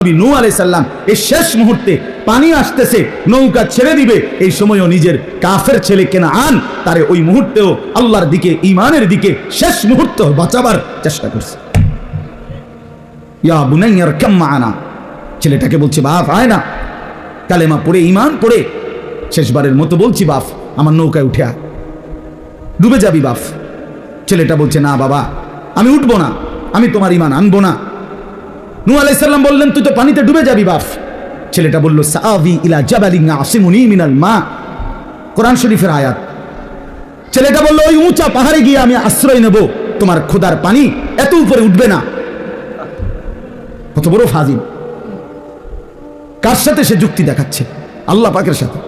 নূহ আলাইহিস সালাম এই শেষ মুহূর্তে পানি আসতেছে, নৌকা ছেড়ে দিবে, এই সময়ও নিজের কাফের ছেলে কেনাআন তারে ওই মুহূর্তেও আল্লাহর দিকে, ঈমানের দিকে শেষ মুহূর্ত বাঁচাবার চেষ্টা করছে। ইয়া বুনাইয়া রকাম মা'ানা, ছেলেটাকে বলছে বাপ আয় না, কালেমা পড়ে ঈমান পড়ে শেষবারের মতো বলছি বাপ আমার নৌকায় উঠে আয়, ডুবে যাবি বাপ। ছেলেটা বলছে না বাবা আমি উঠবো না, আমি তোমার ঈমান আনবো না। নূহ আলাইহিস সালাম বললেন তুই তো পানিতে ডুবে যাবি বাপ। ছেলেটা বলল সাআবি ইলা জাবালিন আসিমুনি মিনাল মা, কোরআন শরীফের আয়াত। ছেলেটা বলল ওই উঁচা পাহাড়ে গিয়ে আমি আশ্রয় নেব, তোমার খোদার পানি এত উপরে উঠবে না। কত বড় ফাজিল! কার সাথে সে যুক্তি দেখাচ্ছে? আল্লাহ পাকের সাথে।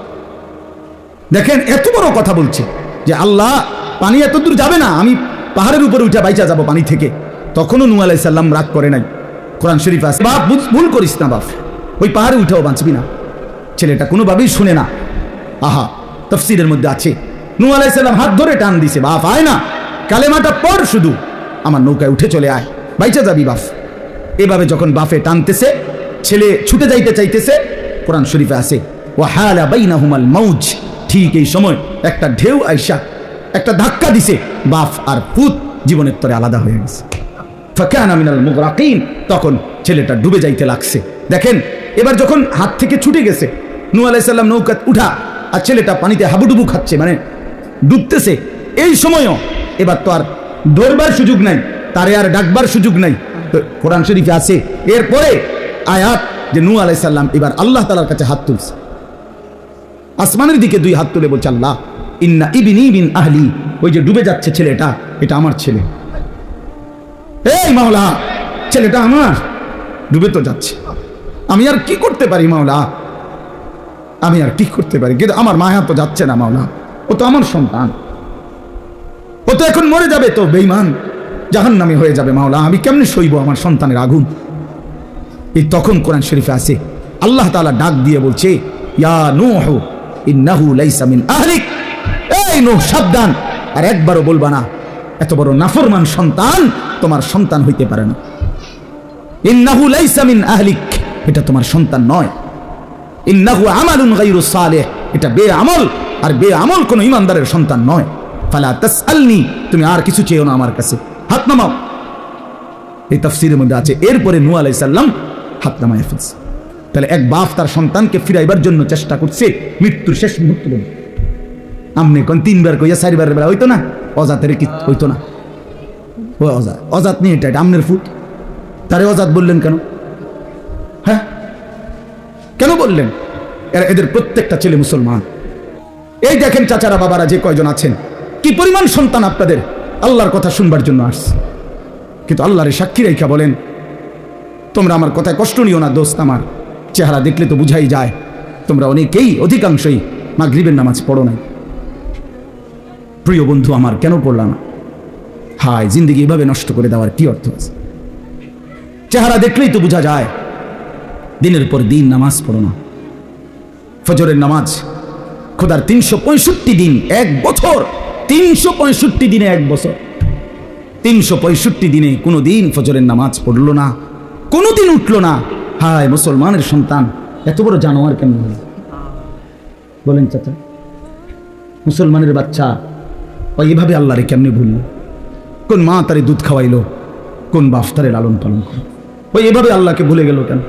দেখেন এত বড় কথা বলছে যে আল্লাহ পানি এত দূর যাবে না, আমি পাহাড়ের উপরে উঠে বাইচা যাব পানি থেকে। তখনও নূহ আলাইহিস সালাম রাগ করে নাই। কোরআন শরীফ আছে বাপ ভুল করিস না বাপ, ওই পাহাড়ে উঠেও বাঁচবি না। ছেলেটা কোনোভাবেই শুনে না। আহা, তাফসীরের মধ্যে আছে নূহ আলাইহিস সালাম হাত ধরে টান দিছে, বাপ আয় না, কালেমাটা পড়, শুধু আমার নৌকায় উঠে চলে আয়, বাইচা যাবি বাপ। এভাবে যখন বাপে টানতেছে, ছেলে ছুটে যাইতে চাইতেছে, কোরআন শরীফে আছে ওয়াহালা বাইনাহুমাল মাউজ, ঠিক এই সময় একটা ঢেউ আইসা একটা ধাক্কা দিছে, বাপ আর পুত জীবনের তরে আলাদা হয়ে গেছে। ফাকানা মিনাল মুগরাকিন, তখন ছেলেটা ডুবে যাইতে লাগছে। দেখেন এবার যখন হাত থেকে ছুটে গেছে, নূহ আলাইহিস সালাম নৌকা উঠা আর ছেলেটা পানিতে হাবুডুবু খাচ্ছে, মানে ডুবতেছে। এই সময়ও এবার তো আর ধরবার সুযোগ নাই, তারে আর ডাকবার সুযোগ নাই। তো কোরআন শরীফে আছে এরপরে আয়াত যে নূহ আলাইহিস সালাম এবার আল্লাহ তাআলার কাছে হাত তুলছে, আসমানের দিকে দুই হাত তুলে বলছে আল্লাহ ইন্না ইবনি মিন আহলি, ওই যে ডুবে যাচ্ছে ছেলেটা এটা আমার ছেলে। এই মাওলা, ছেলেটা আমার, ডুবে তো যাচ্ছে, আমি আর কি করতে পারি মাওলা, আমি আর কি করতে পারি, কিন্তু আমার মায়া তো যাচ্ছে না মাওলা, ও তো আমার সন্তান, ও তো এখন মরে যাবে, তো বেঈমান জাহান্নামী হয়ে যাবে মাওলা, আমি কেমনে সইব আমার সন্তানের আগুন। এই তখন কোরআন শরীফে আছে আল্লাহ তাআলা ডাক দিয়ে বলছে ইয়া নূহ ইন্নাহু লাইসা মিন আহলিক, এই নূহ সাবধান, আর একবারও বলবা না এত বড় নাফরমান সন্তান তোমার সন্তান হইতে পারে না। ইন্নাহু লাইসা মিন আহলিক, এটা তোমার সন্তান নয়। ইন্নাহু আমালুন গায়রু সালিহ, এটা বেআমল, আর বেআমল কোন ঈমানদারের সন্তান নয়। ফালা তাসআলনি, তুমি আর কিছু চেয়েও না আমার কাছে, হাত নামাও। এই তাফসীরের মধ্যে আছে এরপরে নূহ আলাইহিস সালাম হাত নামায় ফেলছে। তাহলে এক বাপ তার সন্তানকে ফিরাইবার জন্য চেষ্টা করছে মৃত্যুর শেষ মুহূর্ত পর্যন্ত। আমনে কোন তিনবার কইয়া চারবার বেলা হইতো না, অজাতের কি হইতো না, ও অজাত, অজাত নিয়ে এটা আমনের ফুট, তারে অজাত বললেন কেন? হ্যাঁ কেন বললেন? এদের প্রত্যেকটা ছেলে মুসলমান। এই দেখেন চাচারা বাবারা যে কয়জন আছেন, কি পরিমাণ সন্তান আপনাদের আল্লাহর কথা শুনবার জন্য আসছে, কিন্তু আল্লাহরে সাক্ষী রেখা বলেন তোমরা আমার কথায় কষ্ট নিও না দোস্ত, আমার চেহারা দেখলে তো বুঝাই যায় তোমরা অনেকেই, অধিকাংশই মাগরিবের নামাজ পড়ো নাই। প্রিয় বন্ধু আমার, কেন পড়লা না? হায়, জিন্দেগি এভাবে নষ্ট করে দেওয়ার কি অর্থ আছে? চেহারা দেখলেই তো বোঝা যায়, দিনের পর দিন নামাজ পড়ো না। ফজরের নামাজ খোদার 365 দিন, এক বছর, 365 দিনে এক বছর, 365 দিনে কোনো দিন ফজরের নামাজ পড়লো না, কোনো দিন উঠলো না। হায়, মুসলমানের সন্তান এত বড় জানোয়ার কেন বলেন চাচা? মুসলমানের বাচ্চা এইভাবে আল্লাহরে কেমনে ভুলল? কোন মা তারে দুধ খাওয়াইলো, কোন বাপ তারে লালন পালন করলো, ওই এভাবে আল্লাহকে ভুলে গেল কেন?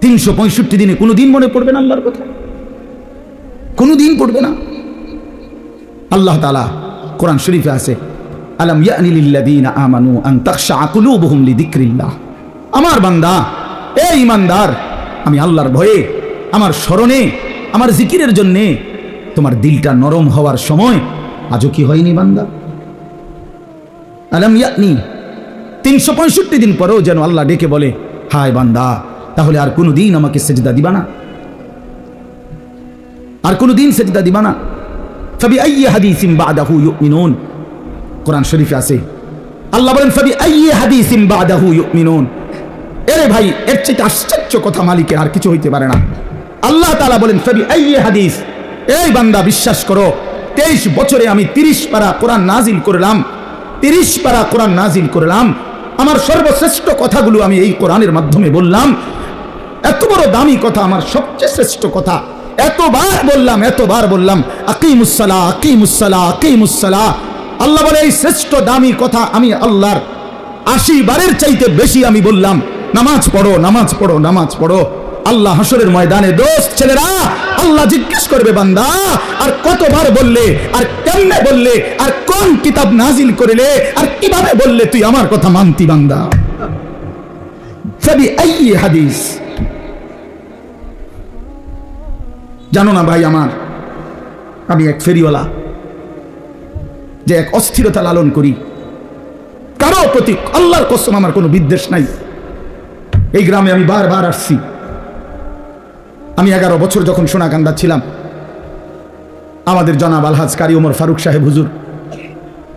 365 দিনে কোনো দিন মনে পড়বে না আল্লাহর কথা? কোনো দিন পড়বে না। আল্লাহ তাআলা কোরআন শরীফে আছে আলাম ইয়ানি লিল্লাযীনা আমানু আন তাখশা কুলুবুহুম লিযিকরিল্লাহ, আমার বান্দা, এই ঈমানদার, আমি আল্লাহর ভয়ে, আমার স্মরণে, আমার জিকিরের জন্যে তোমার দিলটা নরম হওয়ার সময় আজও কি হয়নি বান্দা? আলাম ইয়ানি, 365 দিন পরেও যেন আল্লাহ ডেকে বলে হায় বান্দা, তাহলে আর কোনো দিন আমাকে সেজদা দিবা না? আর কোনো দিন সেজদা দিবা না? ফাবিআইয়ি হাদিসিন বা'দাহু ইউমিনুন, কোরআন শরীফে আছে আল্লাহ বলেন ফাবিআইয়ি হাদিসিন বা'দাহু ইউমিনুন। এরে ভাই, এর চেয়ে আশ্চর্য কথা মালিকের আর কিছু হইতে পারে না। আল্লাহ তাআলা বলেন ফাবিআইয়ি হাদিস, এই বান্দা বিশ্বাস করো, 23 বছরে আমি 30 পারা কোরআন নাজিল করলাম, 30 পারা কোরআন নাজিল করলাম, আমার সর্বশ্রেষ্ঠ কথাগুলো আমি এই কোরআনের মাধ্যমে বললাম। এত বড় দামি কথা, আমার সবচেয়ে শ্রেষ্ঠ কথা, এতবার বললাম আকিমুসসালাহ, আকিমুসসালাহ, আকিমুসসালাহ। আল্লাহ বলে এই শ্রেষ্ঠ দামি কথা আমি আল্লাহর 80 বারের চাইতে বেশি আমি বললাম, নামাজ পড়ো, নামাজ পড়ো, নামাজ পড়ো। আল্লাহ হাসরের ময়দানে দোস্ত ছেলেরা, আল্লাহ জিজ্ঞেস করবে বান্দা আর কতবার বললে, আর কেমনে বললে, আর কোন কিতাব নাজিল করিলে, আর কিভাবে বললে তুই আমার কথা মানতি বান্দা? ফাবি আইয়ি হাদিস। জানো না ভাই আমার, আমি এক ফেরিওয়ালা, যে এক অস্থিরতা লালন করি কারো প্রতি, আল্লাহর কসম আমার কোনো বিদ্বেষ নাই। এই গ্রামে আমি বারবার আসছি। আমি 11 বছর যখন সোনাকান্দা ছিলাম, আমাদের জনাব আলহাজ কারি ওমর ফারুক সাহেব হুজুর,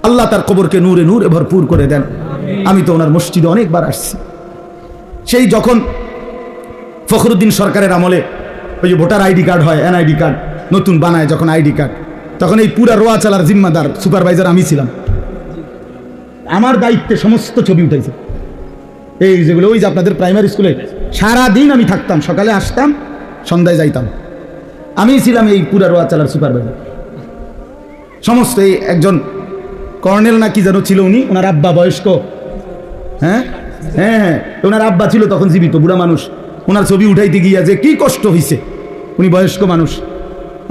আল্লাহ তার কবরকে নূরে নূরে ভরপুর করে দেন। আমি তো ওনার মসজিদে অনেকবার আসছি। সেই যখন ফখরুদ্দিন সরকারের আমলে ওই যে ভোটার আইডি কার্ড হয়, এনআইডি কার্ড নতুন বানায় যখন আইডি কার্ড, তখন এই পুরা রোয়া চালার জিম্মাদার সুপারভাইজার আমি ছিলাম। আমার দায়িত্বে সমস্ত ছবি উঠাইছে, এই যেগুলো ওই যে আপনাদের প্রাইমারি স্কুলে সারাদিন আমি থাকতাম, সকালে আসতাম, সন্ধ্যায় যাইতাম। আমি ছিলাম এই পুরা রোয়া চালার সুপারভাইজার। সমস্ত এই একজন কর্নেল না কি যেন ছিল উনি, ওনার আব্বা বয়স্ক, হ্যাঁ হ্যাঁ হ্যাঁ, ওনার আব্বা ছিল তখন জীবিত, বুড়া মানুষ। ওনার ছবি উঠাইতে গিয়া যে কি কষ্ট হয়েছে, উনি বয়স্ক মানুষ,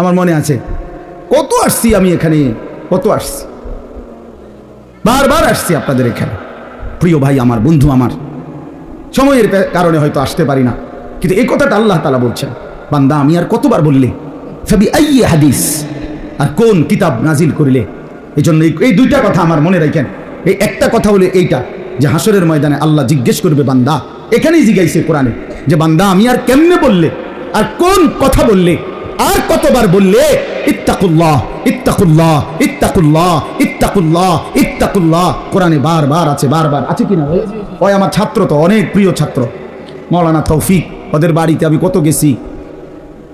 আমার মনে আছে। কত আসছি আমি এখানে, কত আসছি, বারবার আসছি আপনাদের এখানে। প্রিয় ভাই আমার, বন্ধু আমার, সময়ের কারণে হয়তো আসতে পারি না, কিন্তু এই কথাটা আল্লাহ তাআলা বলছেন, বান্দা আমি আর কতবার বললে, ফাবি আইয়ি হাদিস, আর কোন কিতাব নাজিল করিলে। এই জন্য এই দুইটা কথা আমার মনে রাখেন। এই একটা কথা হলো এইটা, যে হাসরের ময়দানে আল্লাহ জিজ্ঞেস করবে বান্দা, এখানেই জিজ্ঞাসে কোরআনে, যে বান্দা আমি আর কেমনে বললে, আর কোন কথা বললে, আর কতবার বললে। ইত্তাকুল্লাহ, ইত্তাকুল্লাহ, ইত্তাকুল্লাহ, ইত্তাকুল্লাহ, ইত্তাকুল্লাহ, কোরআনে বারবার আছে, বারবার আছে কিনা? ওই আমার ছাত্র তো অনেক প্রিয় ছাত্র, মাওলানা তৌফিক, ওদের বাড়িতে আমি কত গেছি,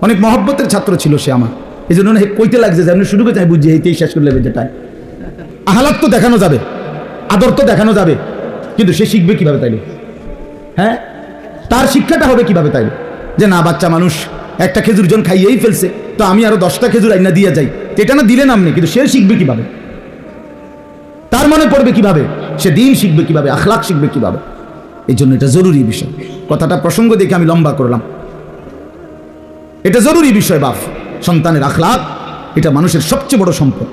অনেক মহব্বতের ছাত্র ছিল সে আমার। এই জন্য কইতে লাগছে যে আপনি শুরু করতে আমি বুঝছি এইটাই শেষ করে নেবে, যেটাই আহলাদ তো দেখানো যাবে, আদর তো দেখানো যাবে, কিন্তু সে শিখবে কিভাবে তাইলে? হ্যাঁ, তার শিক্ষাটা হবে কিভাবে তাইলে? যে না, বাচ্চা মানুষ একটা খেজুর জন খাইয়েই ফেলছে, তো আমি আরো 10টা খেজুর আইনা দিয়ে যাই, এটা না দিলেন আপনি, কিন্তু সে শিখবে কিভাবে? তার মনে পড়বে কিভাবে? সে দিন শিখবে কিভাবে? আখলাক শিখবে কিভাবে? এই জন্য এটা জরুরি বিষয়। কথাটা প্রসঙ্গ দেখে আমি লম্বা করলাম। এটা জরুরি বিষয় বাপ, সন্তানের আখলাক এটা মানুষের সবচেয়ে বড় সম্পদ।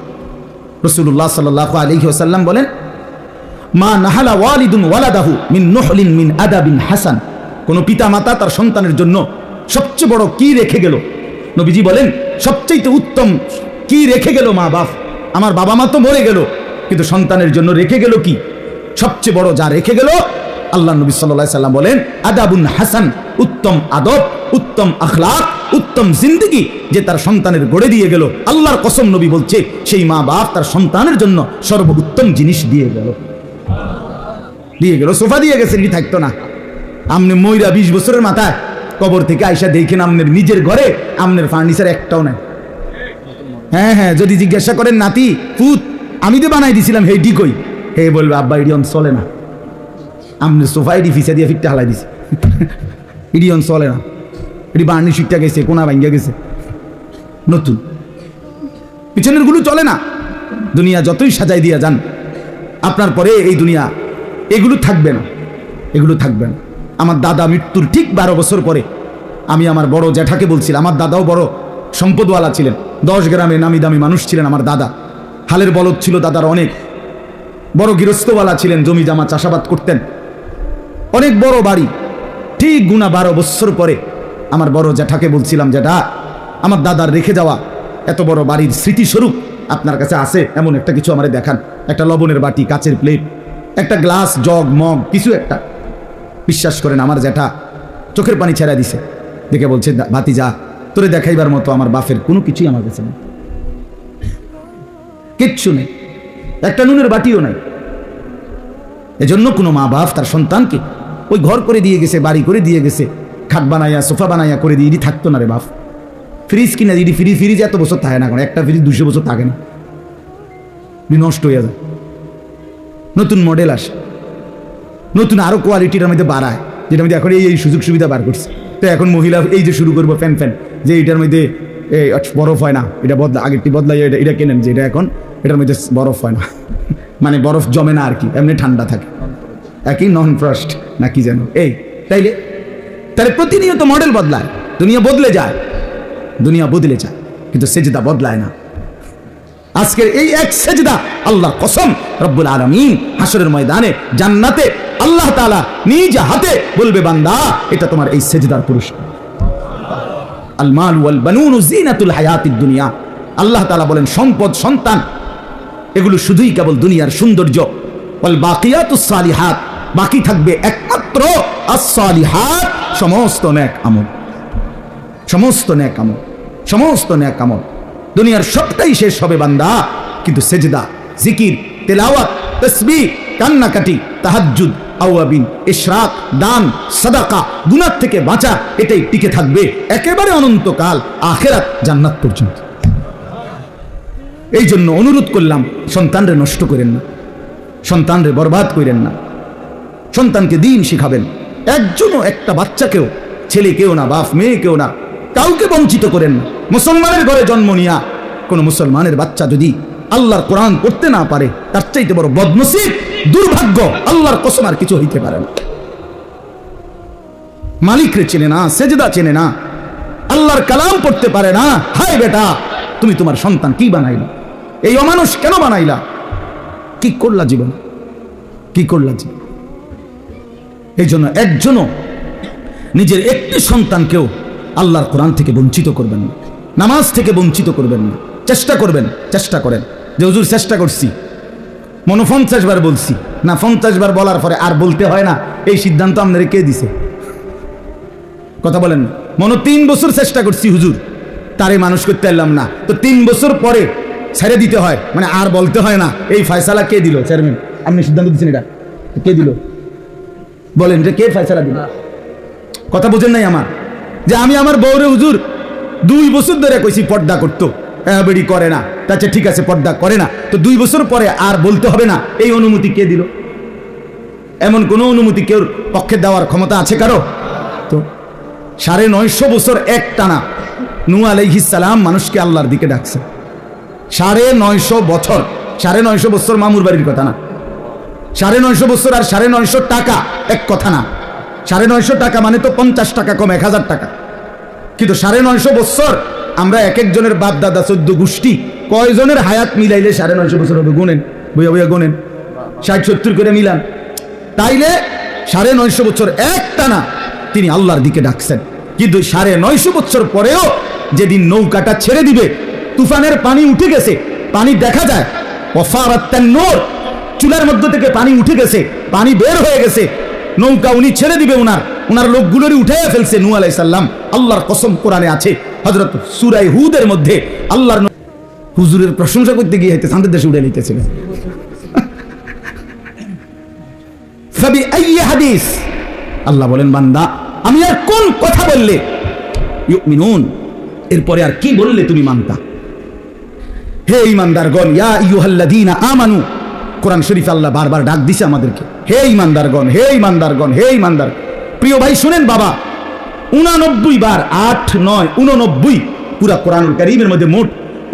রাসূলুল্লাহ সাল্লাল্লাহু আলাইহি ওয়াসাল্লাম বলেন, মা নাহালা ওয়ালিদুন ওয়ালাদাহু মিন নুহলিন মিন আদাবিন হাসান। কোন পিতা মাতা তার সন্তানের জন্য সবচেয়ে বড় কি রেখে গেল? নবীজি বলেন সবচেয়ে উত্তম কি রেখে গেল মা বাপ? আমার বাবা মা তো মরে গেল, কিন্তু সন্তানের জন্য রেখে গেল কি? সবচেয়ে বড় যা রেখে গেল, আল্লাহ নবী সাল্লাল্লাহু আলাইহি সাল্লাম বলেন আদাবুন হাসান, উত্তম আদব, উত্তম আখলাক, উত্তম জিন্দেগি যে তার সন্তানের গড়ে দিয়ে গেল। আল্লাহর কসম নবী বলছে, সেই মা বাপ তার সন্তানের জন্য সর্বোত্তম জিনিস দিয়ে গেল। সোফা দিয়ে গেছে, কি থাকতো না? আমনে ময়রা 20 বছরের মাথায় কবর থেকে আইসা দেখেন আমনের নিজের ঘরে আমনের ফার্নিচার একটাও নাই। হ্যাঁ হ্যাঁ, যদি জিজ্ঞাসা করেন নাতি পুত আমি তো বানাই দিছিলাম, হে ডিকই, হে বলবে আব্বা ইডিয়ন চলে না, আমনের সোফা এডি ফিসা দিয়ে ফিটটা হালাই দিছে, ইডিয়ন চলে না, এটি বার্নি শিটটা গেছে, কোনা ভাঙ্গা গেছে, নতুন পিছনের গুলো চলে না। দুনিয়া যতই সাজাই দিয়া যান, আপনার পরে এই দুনিয়া এগুলো থাকবে না, এগুলো থাকবে না। আমার দাদা মৃত্যুর ঠিক 12 বছর পরে আমি আমার বড় জ্যাঠাকে বলছিলাম, আমার দাদাও বড় সম্পদওয়ালা ছিলেন, 10 গ্রামে নামি দামি মানুষ ছিলেন আমার দাদা, হালের বলদ ছিল দাদার অনেক, বড় গৃহস্থওয়ালা ছিলেন, জমি জামা চাষাবাদ করতেন, অনেক বড় বাড়ি। ঠিক গুনা 12 বছর পরে আমার বড় জ্যাঠাকে বলছিলাম, জ্যাঠা আমার দাদার রেখে যাওয়া এত বড় বাড়ির স্মৃতিস্বরূপ আপনার কাছে আছে এমন একটা কিছু আমারে দেখান, একটা লবণের বাটি, কাচের প্লেট, একটা গ্লাস, জগ, মগ, কিছু একটা। বিশ্বাস করেন আমার জ্যাঠা চোখের পানি ছেড়া দিছে, দেখে বলছে, ভাতিজা তোরে দেখাইবার মতো আমার বাপের কোনো কিছুই আমার কাছে নেই, কিচ্ছু নেই, একটা নুনের বাটিও নাই। এজন্য কোনো মা বাপ তার সন্তানকে ওই ঘর করে দিয়ে গেছে, বাড়ি করে দিয়ে গেছে, খাট বানাইয়া সোফা বানাইয়া করে দিয়ে, ইডি থাকতো না রে বাপ। ফ্রিজ কিনা ইডি, ফ্রিজ এত বছর থাকে না, একটা ফ্রিজ 200 বছর থাকে না, নষ্ট হয়ে যায়, নতুন মডেল আসে। নতুন আরো কোয়ালিটির মধ্যে বাড়ায়, যেটা মধ্যে এখন এই সুযোগ সুবিধা বার করছে। তো এখন মহিলা এই যে শুরু করবো ফ্যান ফ্যান, যে এটার মধ্যে বরফ হয় না, এটা বদলা, আগেরটি বদলাই, এটা কেনেন যে এটা এখন এটার মধ্যে বরফ হয় না, মানে বরফ জমে না আর কি, এমনি ঠান্ডা থাকে, একই নন ফ্রস্ট না কি যেন এই। তাহলে প্রতিনিয়ত মডেল বদলায়, দুনিয়া বদলে যায়, দুনিয়া বদলে যায়, কিন্তু সেজদা বদলায় না। আজকের এই এক সেজদা, আল্লাহর কসম, রব্বুল আলামিন হাসরের ময়দানে জান্নাতে আল্লাহ তাআলা নিজ হাতে বলবে, বান্দা এটা তোমার এই সেজদার পুরস্কার। আল মাল ওয়াল বানুন জিনাতুল হায়াতিদ দুনিয়া। আল্লাহ তাআলা বলেন সম্পদ, সন্তান এগুলো শুধুই কেবল দুনিয়ার সৌন্দর্য। ওয়াল বাকিয়াতুস সালিহাত, বাকি থাকবে একমাত্র আস-সালিহাত, সমস্ত নেক আমল, সমস্ত নেক আমল, সমস্ত নেক আমল। দুনিয়ার সবটাই শেষ হবে বান্দা, কিন্তু সেজদা, জিকির, তেলাওয়াত, তাসবিহ, কান্নাকাটি, তাহাজ্জুদ, আওয়াবিন, ইশরাক, দান, সাদাকা, গুনাহ থেকে বাঁচা, এটাই টিকে থাকবে একেবারে অনন্তকাল, আখিরাত, জান্নাত পর্যন্ত। এই জন্য অনুরোধ করলাম, সন্তানরে নষ্ট করেন না, সন্তানরে বরবাদ করেন না, সন্তানকে দিন শিখাবেন। একজনও একটা বাচ্চাকেও, ছেলে কেউ না, বাপ মেয়ে কেউ না, কাউকে বঞ্চিত করেন না। মুসলমানের ঘরে জন্ম নিয়া কোন মুসলমানের বাচ্চা যদি আল্লাহর কোরআন পড়তে না পারে, তার চাইতে বড় বদনসিব, দুর্ভাগ্য আল্লাহর কসম আর কিছু হইতে পারে না। মালিকরে চেনে না, সেজদা চেনে না, আল্লাহর কালাম পড়তে পারে না, হায় বেটা তুমি তোমার সন্তান কি বানাইলা, এই অমানুষ কেন বানাইলা, কি করলা জীবন, কি করলা জীবন। এই জন্য একজনও নিজের একটি সন্তানকেও আল্লাহর কোরআন থেকে বঞ্চিত করবেন না, নামাজ থেকে বঞ্চিত করবেন না। চেষ্টা করবেন, চেষ্টা করেন যে হুজুর চেষ্টা করছি, মনে 50 বার বলছি না, 50 বার বলার পরে আর বলতে হয় না, এই সিদ্ধান্ত আপনারা কে দিছে? কথা বলেন। মনে 3 বছর চেষ্টা করছি হুজুর, তারে মানুষ করতে পারলাম না, তো 3 বছর পরে ছেড়ে দিতে হয়, মানে আর বলতে হয় না, এই ফয়সালা কে দিল? চেয়ারম্যান আপনি সিদ্ধান্ত দিচ্ছেন, এটা কে দিল বলেন, এটা কে ফয়সালা দিল? কথা বুঝেন নাই আমার, যে আমি আমার বউরে হুজুর 2 বছর ধরে কইছি পর্দা করতো, বেড়ি করে না, তাছে ঠিক আছে পর্দা করে না, তো 2 বছর পরে আর বলতে হবে না, এই অনুমতি কে দিল? এমন কোন অনুমতি কেউ পক্ষে দেওয়ার ক্ষমতা আছে কারো? তো 950 বছর এক টানা নূহ আলাইহিস সালাম মানুষকে আল্লাহর দিকে ডাকছে। 950 বছর, 950 বছর মামুর বাড়ির কথা না, 950 বছর আর 950 টাকা এক কথা না। 950 টাকা মানে তো 50 টাকা কম, 1000 টাকা। কিন্তু 950 বছর আমরা এক একজনের বাপ দাদা 14 গোষ্ঠী কয়জনের হায়াত মিলাইলে 950 বছর হবে? গুনেন, বইয়া বইয়া গুনেন, 60-70 করে মিলান, তাইলে 950 বছর এক টানা তিনি আল্লাহর দিকে ডাকছেন। কিন্তু 950 বছর পরেও যেদিন নৌকাটা ছেড়ে দিবে, তুফানের পানি উঠে গেছে, পানি দেখা যায়, ওয়াফারাত্তান নূর, চুলার মধ্য থেকে পানি উঠে গেছে, পানি বের হয়ে গেছে, নৌকা উনি ছেড়ে দিবে, উনার লোকগুলোরই উঠাইয়া ফেলছে নূহ আলাইহিস সালাম। আল্লাহর কসম কোরআনে আছে, হযরত সূরা হুদের মধ্যে আল্লাহর হুজুরের প্রশংসা করতে গিয়ে হয়তো চাঁদের দেশে উড়ে নিতেছিলেন। ফাবি আইয়ি হাদিস, আল্লাহ বলেন বান্দা আমি আর কোন কথা বললে ইউমিনুন, এরপরে আর কি বললে তুমি মানতা? হে ঈমানদারগণ, ইয়া আইয়ুহাল্লাযীনা আমানু, কোরআন শরীফে আল্লাহ বারবার ডাক দিছে আমাদেরকে, হে ঈমানদারগণ, হে ঈমানদারগণ, হে ঈমানদার। প্রিয় ভাই শুনেন বাবা, 89 বার, 8, 9, 89, পুরা কোরআনুল কারীমের মধ্যে মোট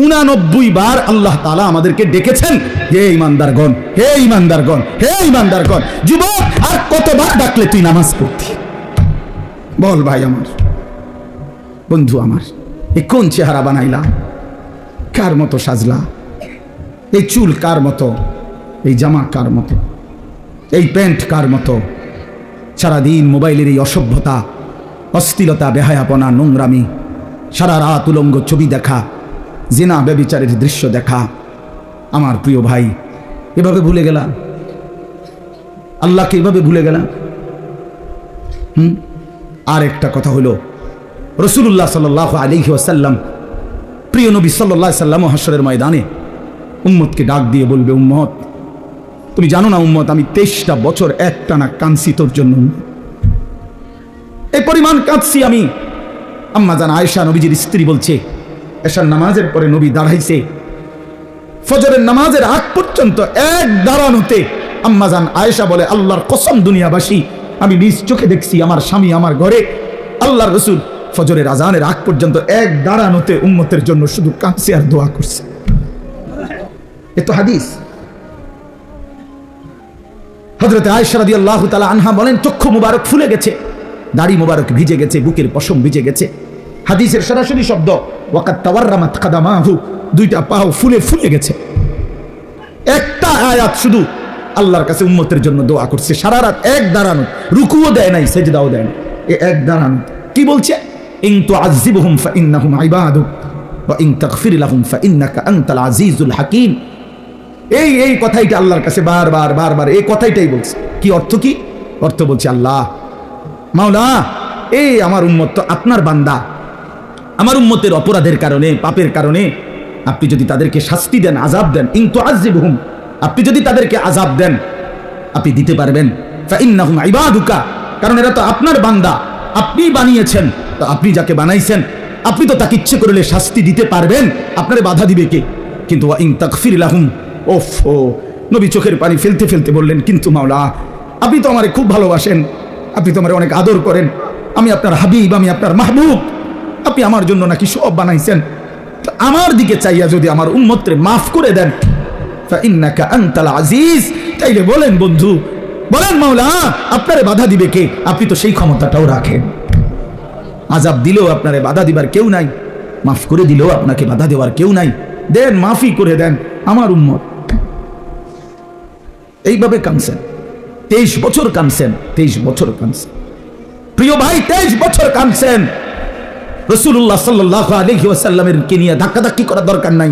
89 বার আল্লাহ তাআলা আমাদেরকে ডেকেছেন, হে ঈমানদারগণ, হে ঈমানদারগণ, হে ঈমানদারগণ। যুবক আর কতবার ডাকলে তুই নামাজ পড়তি? বল ভাই আমার, বন্ধু আমার, এই কোন চেহারা বানাইলা, কার মতো সাজলা, এই চুল কার মতো, এই জামা কার মতো, এই প্যান্ট কার মতো? সারাদিন মোবাইলের এই অসভ্যতা, অশ্লীলতা, বেহায়াপনা, নোংরামি, সারা রাত উলঙ্গ ছবি দেখা, জিনা ব্যভিচারের দৃশ্য দেখা। আমার প্রিয় ভাই, এভাবে ভুলে গেলাম আল্লাহকে, এভাবে ভুলে গেলাম। আর একটা কথা হলো, রাসূলুল্লাহ সাল্লাল্লাহু আলাইহি ওয়াসাল্লাম, প্রিয় নবী সাল্লাল্লাহু আলাইহি ওয়াসাল্লাম হাশরের ময়দানে উম্মতকে ডাক দিয়ে বলবে, উম্মত তুমি জানো না উম্মত, আমি 23টা বছর একটানা কাঁদছি তোর জন্য, এই পরিমাণ কাঁদছি আমি। আম্মা জান আয়েশা নবীজির স্ত্রী বলছে, এশার নামাজের পরে নবী দাঁড়াইছে, ফজরের নামাজের আগ পর্যন্ত এক দাঁড়ানোতে আম্মাজান আয়েশা বলে, আল্লাহর কসম দুনিয়াবাসী, আমি নিজ চোখে দেখছি আমার স্বামী আমার ঘরে আল্লাহর রাসূল ফজরের আজানের আগ পর্যন্ত এক দাঁড়ানোতে উম্মতের জন্য শুধু কাঁদছে আর দোয়া করছে। এ তো হাদিস। হযরত আয়েশা রাদিয়াল্লাহু তাআলা আনহা বলেন, চক্ষু মুবারক ফুলে গেছে, দাড়ি মুবারক ভিজে গেছে, বুকের পশম ভিজে গেছে। হাদিসের সরাসরি শব্দ, ওয়াকাত তাওয়াররামাত কাদামাহু, দুইটা পাও ফুলে ফুলে গেছে। একটা আয়াত শুধু আল্লাহর কাছে উম্মতের জন্য দোয়া করছে, সারা রাত এক দাঁড়ানো, রুকুও দেয় নাই, সেজদাও দেয় না, এক দাঁড়ানো। কি বলছে? ইন তুআযিবহুম ফাইন্নাহুম ইবাদুক ওয়া ইন তাগফির লাহুম ফাইন্নাকা আনতাল আজিজুল হাকীম। এই কথাইটা আল্লাহর কাছে বারবার এই কথাইটাই বলছে। কি অর্থ? কি অর্থ? বলছে, আল্লাহ মাওলা, এই আমার উম্মত তো আপনার বান্দা, আমার উম্মতের অপরাধের কারণে, পাপের কারণে আপনি যদি তাদেরকে শাস্তি দেন, আযাব দেন, ইন তুআযিবহুম, আপনি যদি তাদেরকে আযাব দেন, আপনি দিতে পারবেন। ফাইন্নাহুম ইবাদুকা, কারণ এরা তো আপনার বান্দা, আপনি বানিয়েছেন, তো আপনি যাকে বানাইছেন আপনি তো তাকে ইচ্ছে করলে শাস্তি দিতে পারবেন, আপনারে বাধা দিবে কে? কিন্তু ওয়া ইন তাগফির লাহুম, ওফো, নবী চোখের পানি ফেলতে ফেলতে বললেন, কিন্তু মাওলা, আপনি তো আমারে খুব ভালোবাসেন, আপনি তো আমারে অনেক আদর করেন, আমি আপনার হাবিব, আমি আপনার মাহবুব, আপনি আমার জন্য নাকি সব বানাইছেন, আমার দিকে চাইয়া যদি আমার উম্মতরে মাফ করে দেন, ফাইন্নাকা আনতাল আজিজ, তাইলে বলেন বন্ধু, বলেন মাওলা, আপনারে বাধা দিবে কে? আপনি তো সেই ক্ষমতাটাও রাখেন। আযাব দিলেও আপনারে বাধা দিবার কেউ নাই, মাফ করে দিলেও আপনাকে বাধা দেওয়ার কেউ নাই, দেন, মাফি করে দেন আমার উম্মত। এইভাবে কাঁদছেন 23 বছর, কাঁদছেন 23 বছর, কাঁদছেন প্রিয় ভাই, 23 বছর কাঁদছেন। রাসূলুল্লাহ সাল্লাল্লাহু আলাইহি ওয়াসাল্লামের কে নিয়ে ধাক্কাধাক্কি করার দরকার নাই।